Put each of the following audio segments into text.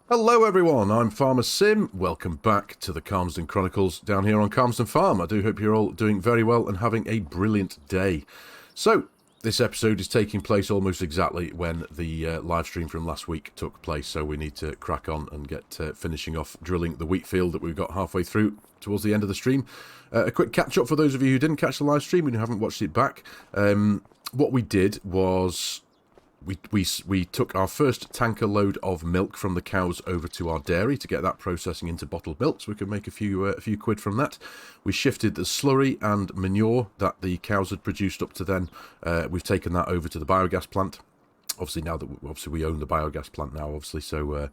Hello everyone, I'm FARMERSIM. Welcome back to the Calmsden Chronicles down here on Calmsden Farm. I do hope you're all doing very well and having a brilliant day. So, this episode is taking place almost exactly when the live stream from last week took place, so we need to crack on and get finishing off drilling the wheat field that we've got halfway through towards the end of the stream. A quick catch up for those of you who didn't catch the live stream and who haven't watched it back. What we did was we took our first tanker load of milk from the cows over to our dairy to get that processing into bottled milk, so we could make a few quid from that. We shifted the slurry and manure that the cows had produced up to then. We've taken that over to the biogas plant. Obviously, now that we own the biogas plant now, obviously, so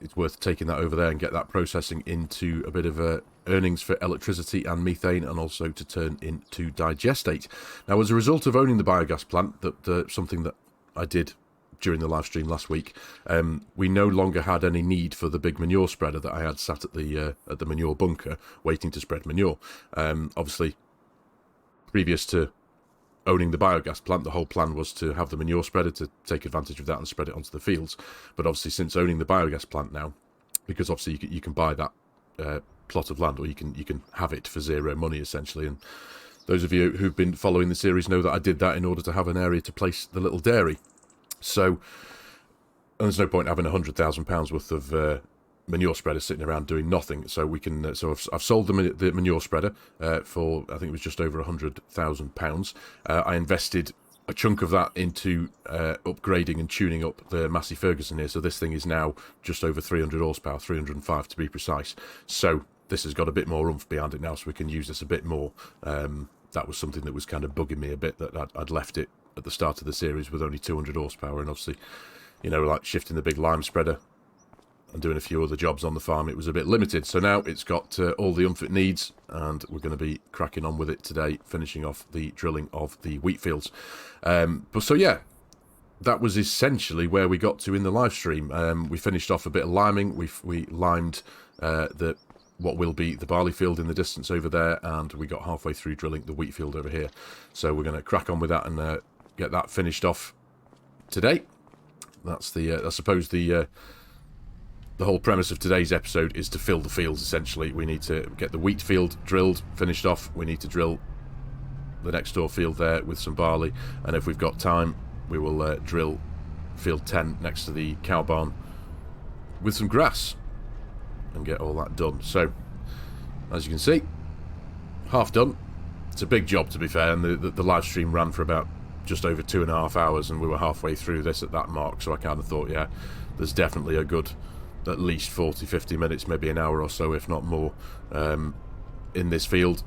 it's worth taking that over there and get that processing into a bit of earnings for electricity and methane, and also to turn into digestate. Now, as a result of owning the biogas plant, something that I did during the live stream last week, we no longer had any need for the big manure spreader that I had sat at the manure bunker waiting to spread manure. Obviously, previous to owning the biogas plant, the whole plan was to have the manure spreader to take advantage of that and spread it onto the fields. But obviously, since owning the biogas plant now, because obviously you can buy that plot of land, or you can have it for zero money essentially. And those of you who've been following the series know that I did that in order to have an area to place the little dairy. So, and there's no point having £100,000 worth of manure spreader sitting around doing nothing. So we can. So I've sold the manure spreader for, I think it was just over £100,000. I invested a chunk of that into upgrading and tuning up the Massey Ferguson here. So this thing is now just over 300 horsepower, 305 to be precise. So this has got a bit more oomph behind it now, so we can use this a bit more. That was something that was kind of bugging me a bit, that I'd left it at the start of the series with only 200 horsepower, and obviously, you know, like shifting the big lime spreader and doing a few other jobs on the farm, it was a bit limited. So now it's got all the oomph it needs, and we're going to be cracking on with it today, finishing off the drilling of the wheat fields. So yeah, that was essentially where we got to in the live stream. We finished off a bit of liming. We limed what will be the barley field in the distance over there, and we got halfway through drilling the wheat field over here. So we're going to crack on with that and get that finished off today. That's I suppose the whole premise of today's episode is to fill the fields, essentially. We need to get the wheat field drilled, finished off. We need to drill the next door field there with some barley, and if we've got time, we will drill field 10 next to the cow barn with some grass and get all that done. So, as you can see, half done. It's a big job, to be fair, and the live stream ran for about just over 2.5 hours, and we were halfway through this at that mark, so I kind of thought, yeah, there's definitely a good at least 40-50 minutes, maybe an hour or so, if not more, in this field.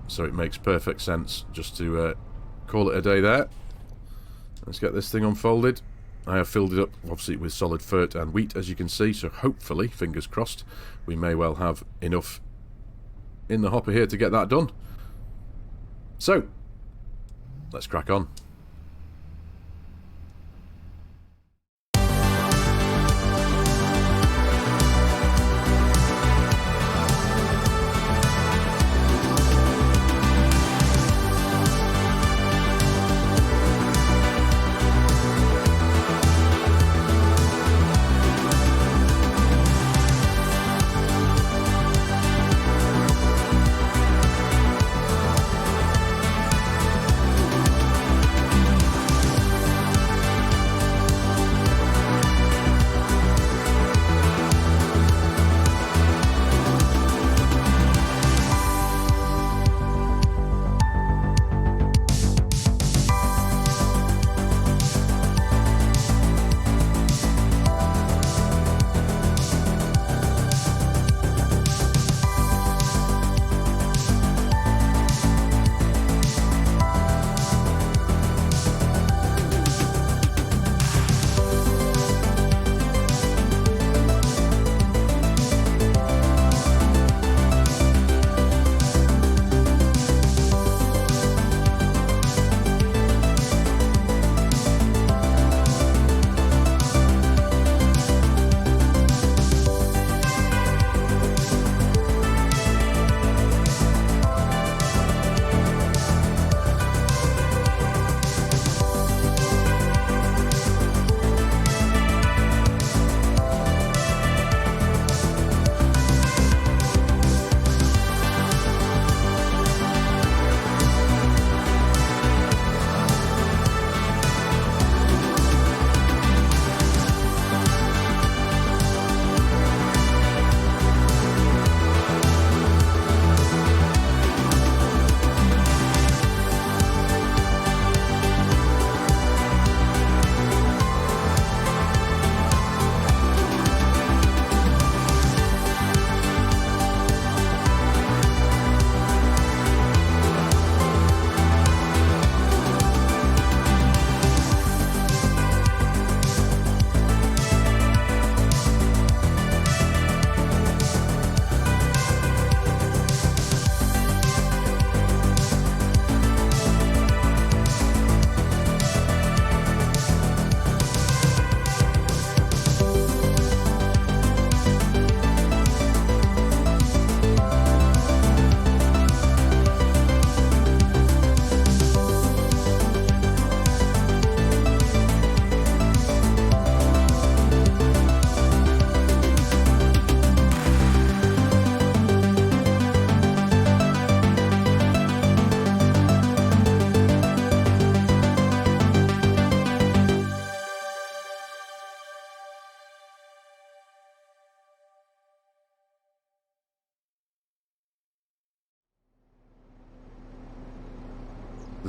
So it makes perfect sense just to call it a day there. Let's get this thing unfolded. I have filled it up, obviously, with solid fert and wheat, as you can see, so hopefully, fingers crossed, we may well have enough in the hopper here to get that done. So, let's crack on.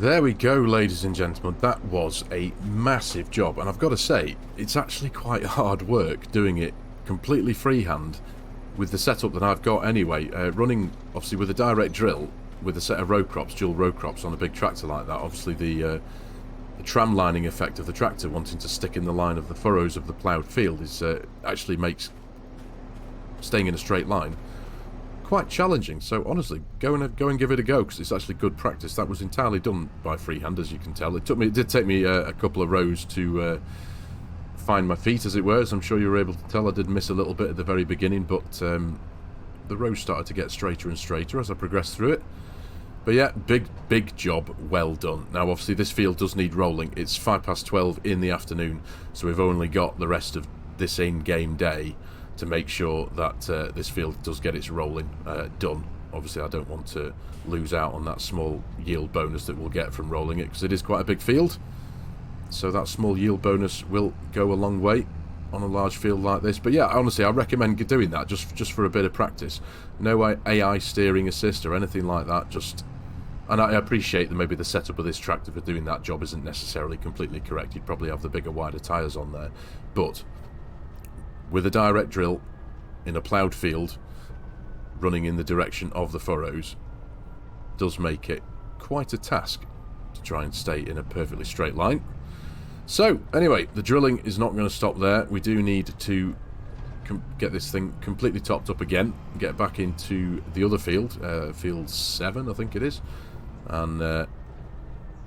There we go, ladies and gentlemen. That was a massive job, and I've got to say, it's actually quite hard work doing it completely freehand with the setup that I've got anyway. Running, obviously, with a direct drill, with a set of row crops, dual row crops on a big tractor like that, obviously the tram lining effect of the tractor wanting to stick in the line of the furrows of the ploughed field is actually makes staying in a straight line quite challenging. So honestly, go and give it a go, because it's actually good practice. That was entirely done by freehand, as you can tell. It did take me a couple of rows to find my feet, as it were. As I'm sure you were able to tell, I did miss a little bit at the very beginning, but the rows started to get straighter and straighter as I progressed through it. But yeah, big job, well done. Now obviously this field does need rolling. It's 12:05 in the afternoon, so we've only got the rest of this in-game day to make sure that this field does get its rolling done. Obviously I don't want to lose out on that small yield bonus that we'll get from rolling it, because it is quite a big field. So that small yield bonus will go a long way on a large field like this. But yeah, honestly, I recommend doing that just for a bit of practice. No AI steering assist or anything like that. And I appreciate that maybe the setup of this tractor for doing that job isn't necessarily completely correct. You'd probably have the bigger, wider tyres on there. But with a direct drill in a ploughed field running in the direction of the furrows does make it quite a task to try and stay in a perfectly straight line. So anyway, the drilling is not going to stop there. We do need to get this thing completely topped up again, get back into the other field, field 7 I think it is, and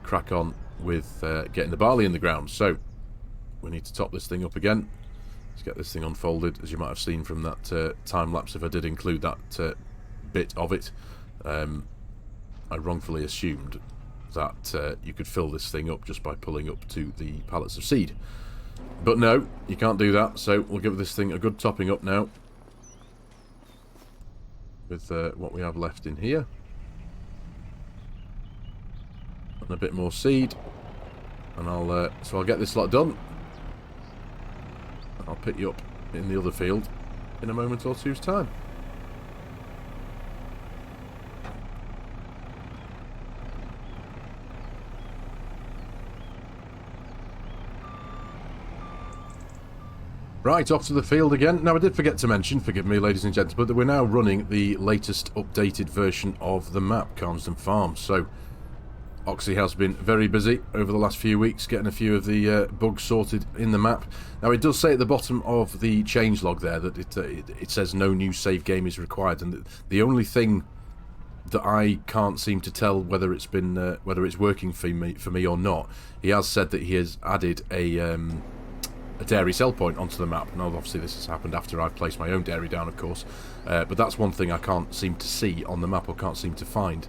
crack on with getting the barley in the ground. So we need to top this thing up again. Let's get this thing unfolded, as you might have seen from that time lapse, if I did include that bit of it. I wrongfully assumed that you could fill this thing up just by pulling up to the pallets of seed. But no, you can't do that, so we'll give this thing a good topping up now with what we have left in here. And a bit more seed. And I'll get this lot done. I'll pick you up in the other field in a moment or two's time. Right, off to the field again. Now, I did forget to mention, forgive me ladies and gentlemen, that we're now running the latest updated version of the map, Calmsden Farm. So Oxy has been very busy over the last few weeks getting a few of the bugs sorted in the map. Now, it does say at the bottom of the changelog there that it says no new save game is required, and the only thing that I can't seem to tell whether it's been whether it's working for me or not, he has said that he has added a dairy sell point onto the map. Now, obviously this has happened after I've placed my own dairy down, of course, but that's one thing I can't seem to see on the map, or can't seem to find.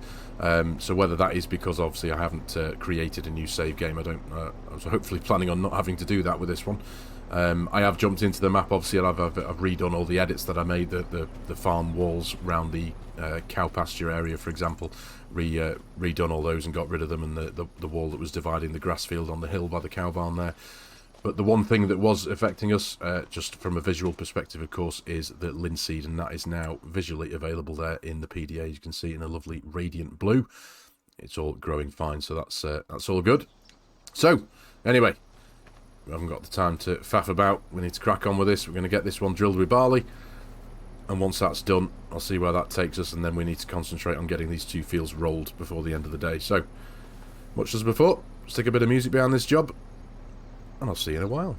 So whether that is because obviously I haven't created a new save game, I was hopefully planning on not having to do that with this one. I have jumped into the map, obviously, and I've redone all the edits that I made, the farm walls around the cow pasture area, for example, redone all those and got rid of them, and the wall that was dividing the grass field on the hill by the cow barn there. But the one thing that was affecting us, just from a visual perspective, of course, is the linseed, and that is now visually available there in the PDA. You can see it in a lovely radiant blue. It's all growing fine, so that's all good. So, anyway, we haven't got the time to faff about. We need to crack on with this. We're going to get this one drilled with barley, and once that's done, I'll see where that takes us, and then we need to concentrate on getting these two fields rolled before the end of the day. So, much as before, stick a bit of music behind this job, and I'll see you in a while.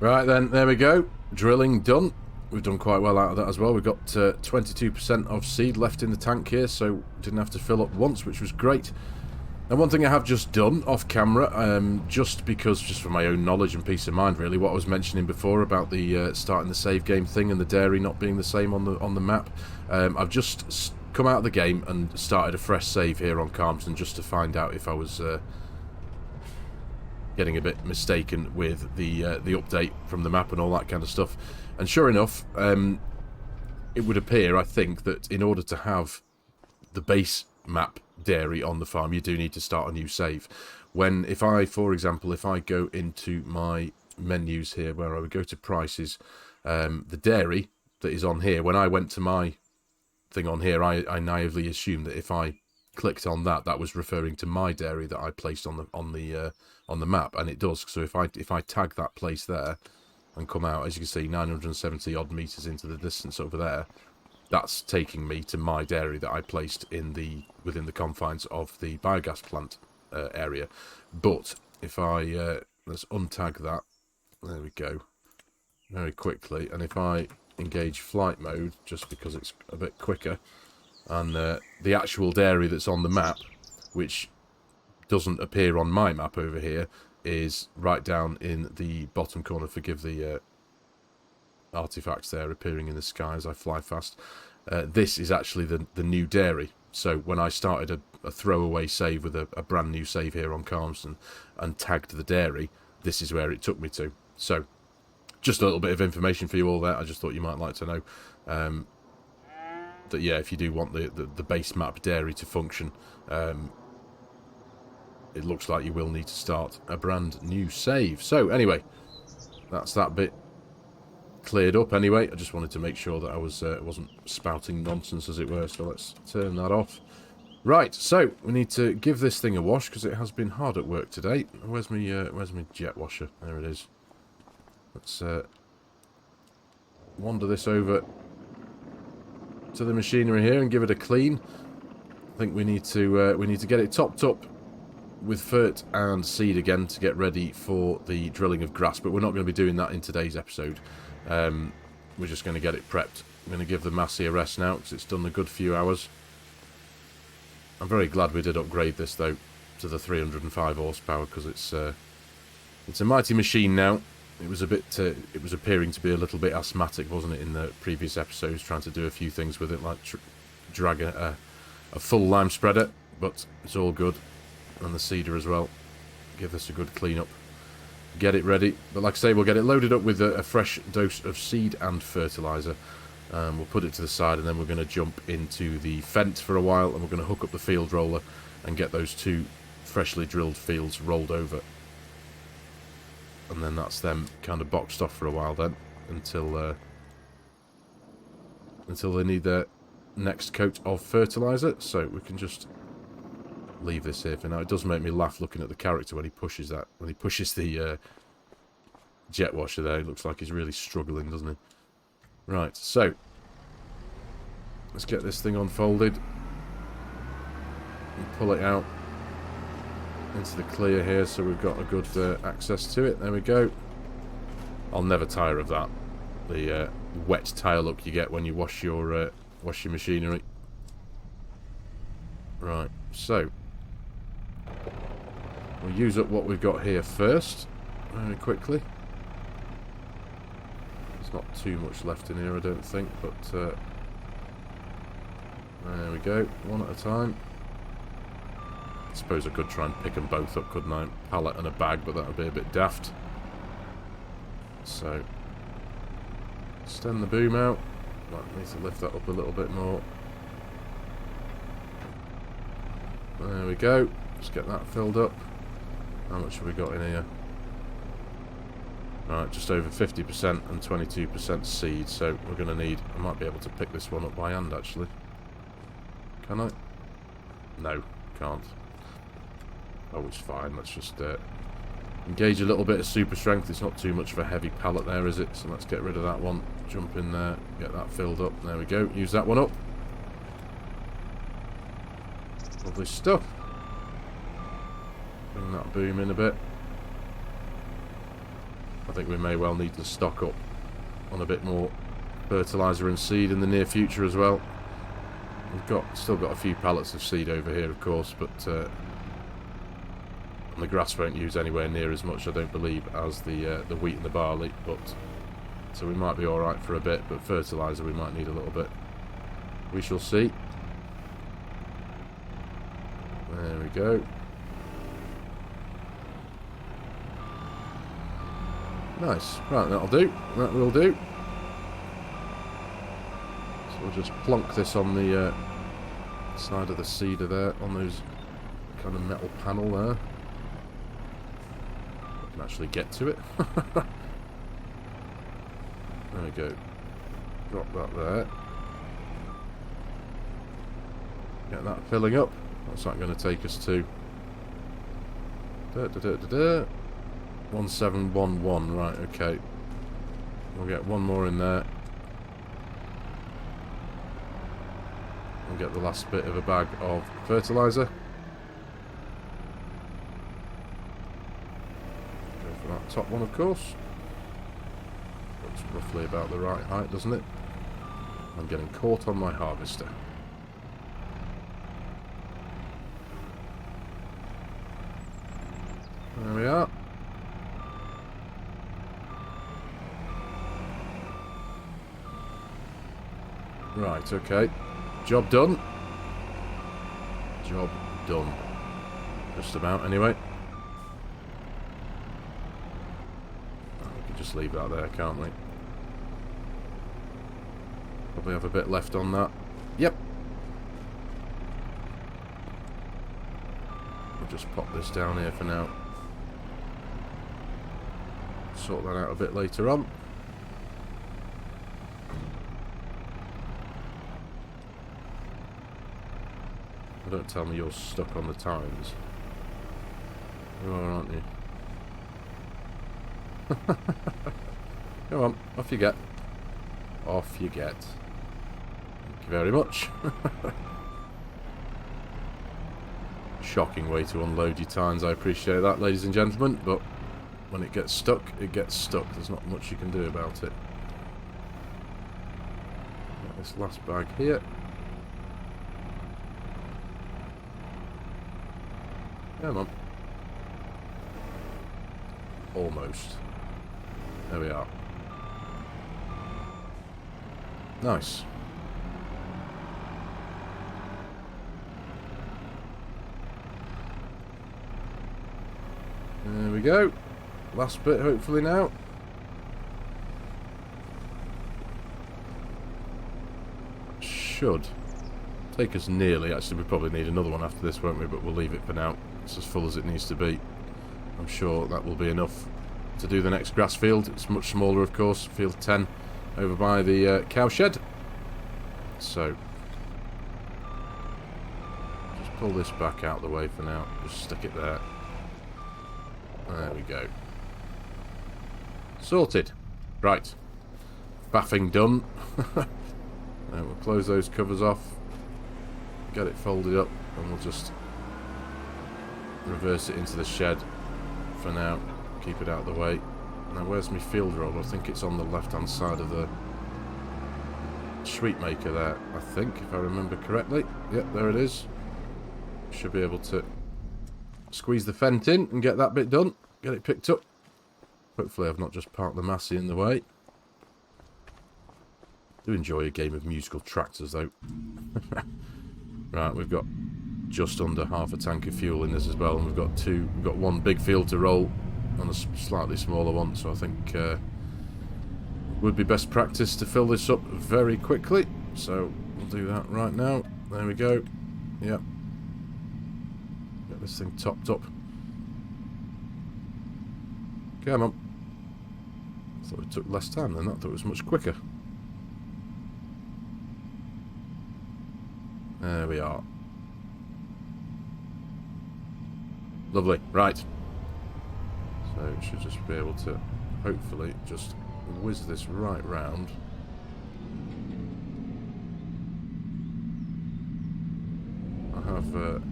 Right then, there we go. Drilling done. We've done quite well out of that as well. We've got 22% of seed left in the tank here, so didn't have to fill up once, which was great. And one thing I have just done off camera, just for my own knowledge and peace of mind, really, what I was mentioning before about the starting the save game thing and the dairy not being the same on the map. I've just come out of the game and started a fresh save here on Calmsden just to find out if I was getting a bit mistaken with the update from the map and all that kind of stuff. And sure enough, it would appear, I think, that in order to have the base map dairy on the farm, you do need to start a new save. If I, for example, if I go into my menus here, where I would go to prices, the dairy that is on here, when I went to my thing on here, I naively assumed that if I clicked on that, that was referring to my dairy that I placed on the map, and it does. So if I tag that place there and come out, as you can see, 970 odd meters into the distance over there, that's taking me to my dairy that I placed within the confines of the biogas plant area. But if I let's untag that, there we go, very quickly, and if I engage flight mode, just because it's a bit quicker, and the actual dairy that's on the map, which doesn't appear on my map over here, is right down in the bottom corner. Forgive the artifacts there appearing in the sky as I fly fast. This is actually the new dairy. So when I started a throwaway save with a brand new save here on Calmsden and tagged the dairy, this is where it took me to. So just a little bit of information for you all there. I just thought you might like to know that, yeah, if you do want the base map dairy to function, it looks like you will need to start a brand new save. So anyway, that's that bit cleared up anyway. I just wanted to make sure that I wasn't spouting nonsense, as it were, so let's turn that off. Right, so we need to give this thing a wash because it has been hard at work today. Where's my jet washer? There it is. Let's wander this over to the machinery here and give it a clean. I think we need to get it topped up with fert and seed again to get ready for the drilling of grass, but we're not going to be doing that in today's episode. We're just going to get it prepped. I'm going to give the Massey a rest now because it's done a good few hours. I'm very glad we did upgrade this though to the 305 horsepower because it's a mighty machine now. It was it was appearing to be a little bit asthmatic, wasn't it, in the previous episodes, trying to do a few things with it, like drag a full lime spreader, but it's all good. And the seeder as well. Give this a good clean up. Get it ready. But like I say, we'll get it loaded up with a fresh dose of seed and fertiliser. We'll put it to the side, and then we're going to jump into the fence for a while, and we're going to hook up the field roller and get those two freshly drilled fields rolled over. And then that's them kind of boxed off for a while then, until they need their next coat of fertiliser. So we can just leave this here for now. It does make me laugh looking at the character when he pushes the jet washer there. It looks like he's really struggling, doesn't he? Right, so let's get this thing unfolded and pull it out into the clear here so we've got a good access to it. There we go. I'll never tire of that. The wet tire look you get when you wash your machinery. Right, so we'll use up what we've got here first, very quickly. There's not too much left in here, I don't think, but there we go, one at a time. I suppose I could try and pick them both up, couldn't I? Pallet and a bag, but that would be a bit daft. So, extend the boom out. Might need to lift that up a little bit more. There we go. Let's get that filled up. How much have we got in here? Right, just over 50% and 22% seed. So we're going to need... I might be able to pick this one up by hand, actually. Can I? No, can't. Oh, it's fine. Let's just engage a little bit of super strength. It's not too much of a heavy pallet there, is it? So let's get rid of that one. Jump in there. Get that filled up. There we go. Use that one up. Lovely stuff. Bring that boom in a bit. I think we may well need to stock up on a bit more fertiliser and seed in the near future as well. We've still got a few pallets of seed over here, of course, but the grass won't use anywhere near as much, I don't believe, as the wheat and the barley. But so we might be all right for a bit, but fertiliser we might need a little bit. We shall see. There we go. Nice. Right, that'll do. That will do. So we'll just plonk this on the side of the seeder there, on those kind of metal panel there. I can actually get to it. There we go. Drop that there. Get that filling up. What's that going to take us to? 1711. Right, okay. We'll get one more in there. We'll get the last bit of a bag of fertiliser. Go for that top one, of course. Looks roughly about the right height, doesn't it? I'm getting caught on my harvester. There we are. Right, okay. Job done. Job done. Just about, anyway. We can just leave that there, can't we? Probably have a bit left on that. Yep. I'll just pop this down here for now. Sort that out a bit later on. Don't tell me you're stuck on the times. You are, aren't you? Come on, off you get. Off you get. Thank you very much. Shocking way to unload your tines. I appreciate that, ladies and gentlemen, but when it gets stuck, it gets stuck. There's not much you can do about it. Got this last bag here. Come on. Almost. There we are. Nice. There we go. Last bit hopefully now. Should take us nearly. Actually, we probably need another one after this, won't we? But we'll leave it for now. It's as full as it needs to be. I'm sure that will be enough to do the next grass field. It's much smaller, of course. Field 10 over by the cow shed. So just pull this back out of the way for now. Just stick it there. There we go. Sorted. Right. Baffing done. And we'll close those covers off. Get it folded up, and we'll just reverse it into the shed for now. Keep it out of the way. Now, where's my field roll? I think it's on the left-hand side of the sweet maker there, I think, if I remember correctly. Yep, there it is. Should be able to squeeze the fent in and get that bit done. Get it picked up. Hopefully I've not just parked the Massey in the way. Do enjoy a game of musical tractors, though. Right, we've got just under half a tank of fuel in this as well, and we've got one big field to roll on a slightly smaller one, so I think would be best practice to fill this up very quickly. So we'll do that right now. There we go. Yep. Get this thing topped up. Come on. I thought it took less time than that. I thought it was much quicker. There we are. Lovely. Right. So we should just be able to hopefully just whiz this right round. I have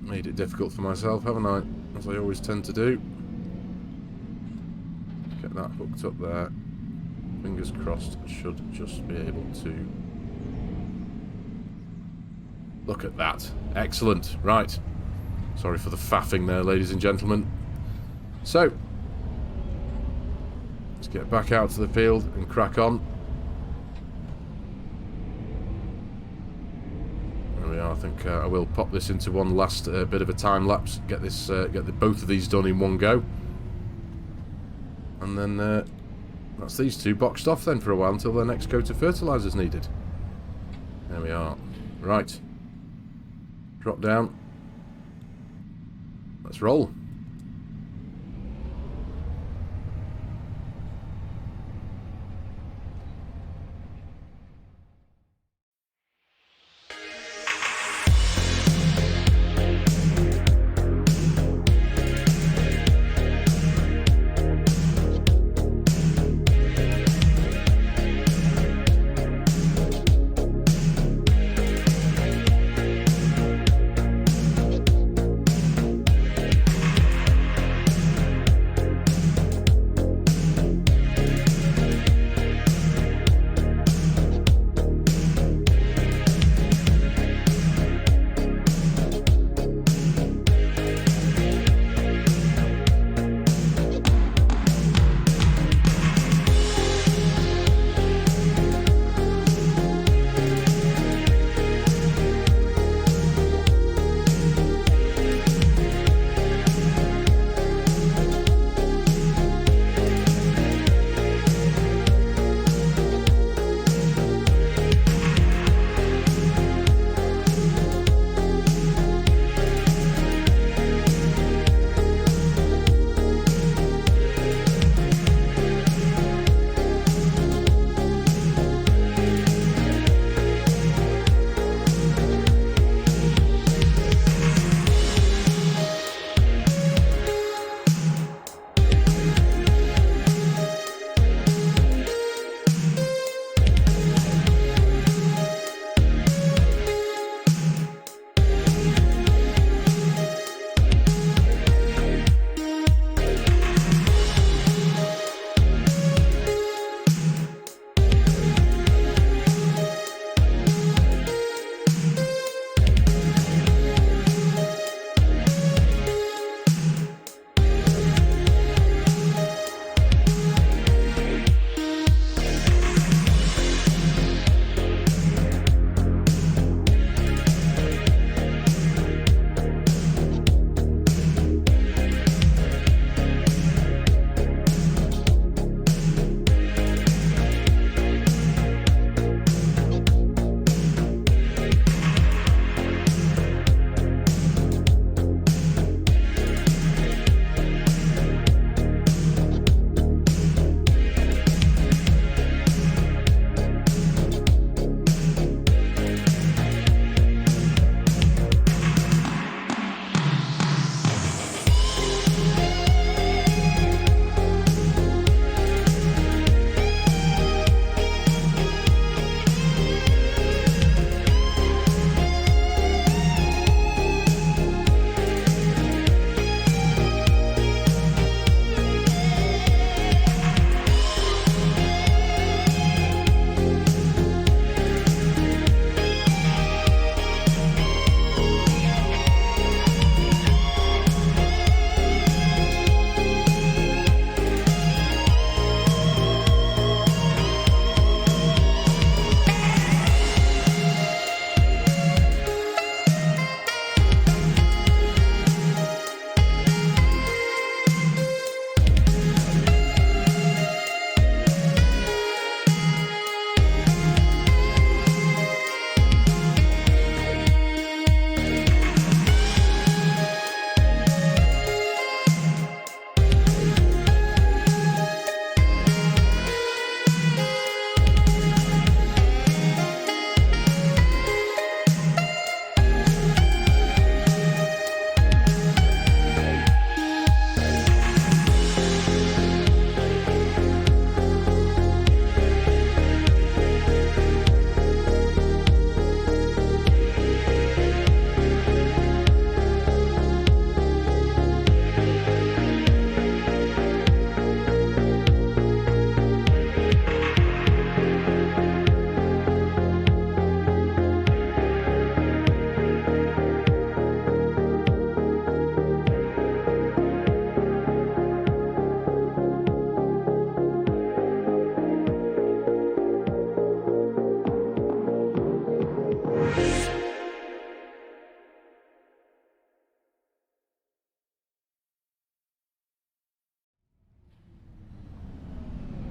made it difficult for myself, haven't I? As I always tend to do. Get that hooked up there. Fingers crossed, should just be able to... Look at that. Excellent. Right. Sorry for the faffing there, ladies and gentlemen. So, let's get back out to the field and crack on. There we are. I think I will pop this into one last bit of a time lapse. Get both of these done in one go. And then that's these two boxed off then for a while until their next coat of fertiliser is needed. There we are. Right. Drop down. Let's roll.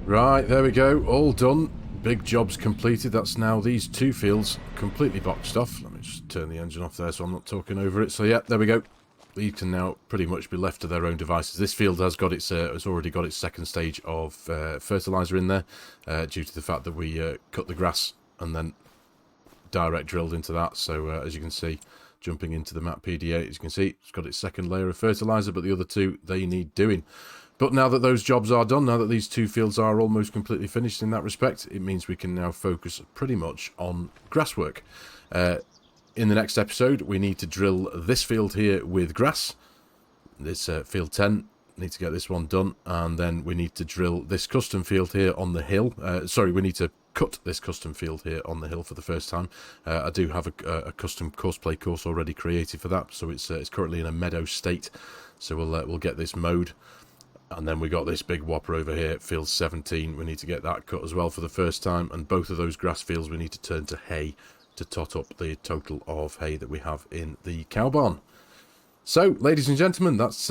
Right, there we go. All done. Big jobs completed. That's now these 2 fields completely boxed off. Let me just turn the engine off there so I'm not talking over it. So yeah, there we go. These can now pretty much be left to their own devices. This field has got its, has already got its second stage of fertilizer in there, due to the fact that we cut the grass and then direct drilled into that. So as you can see, jumping into the map PDA, as you can see, it's got its second layer of fertilizer, but the other 2, they need doing. But now that those jobs are done, now that these 2 fields are almost completely finished in that respect, it means we can now focus pretty much on grass work. In the next episode, we need to drill this field here with grass. This field 10, need to get this one done. And then we need to drill this custom field here on the hill. Sorry, we need to cut this custom field here on the hill for the first time. I do have a custom courseplay course already created for that, so it's currently in a meadow state. So we'll get this mowed. And then we got this big whopper over here, field 17. We need to get that cut as well for the first time. And both of those grass fields we need to turn to hay to tot up the total of hay that we have in the cow barn. So, ladies and gentlemen, that's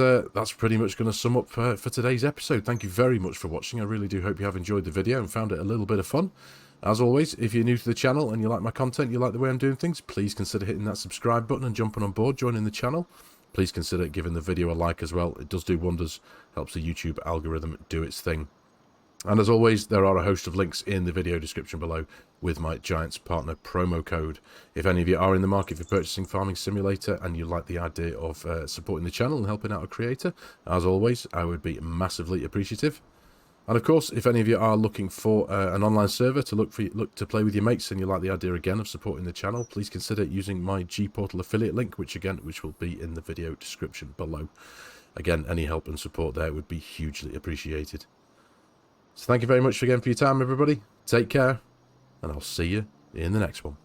pretty much going to sum up for today's episode. Thank you very much for watching. I really do hope you have enjoyed the video and found it a little bit of fun. As always, if you're new to the channel and you like my content, you like the way I'm doing things, please consider hitting that subscribe button and jumping on board, joining the channel. Please consider giving the video a like as well. It does do wonders, helps the YouTube algorithm do its thing. And as always, there are a host of links in the video description below with my Giants Partner promo code. If any of you are in the market for purchasing Farming Simulator and you like the idea of supporting the channel and helping out a creator, as always, I would be massively appreciative. And of course, if any of you are looking for an online server to look to play with your mates and you like the idea again of supporting the channel, please consider using my G-Portal affiliate link, which will be in the video description below. Again, any help and support there would be hugely appreciated. So thank you very much again for your time, everybody. Take care, and I'll see you in the next one.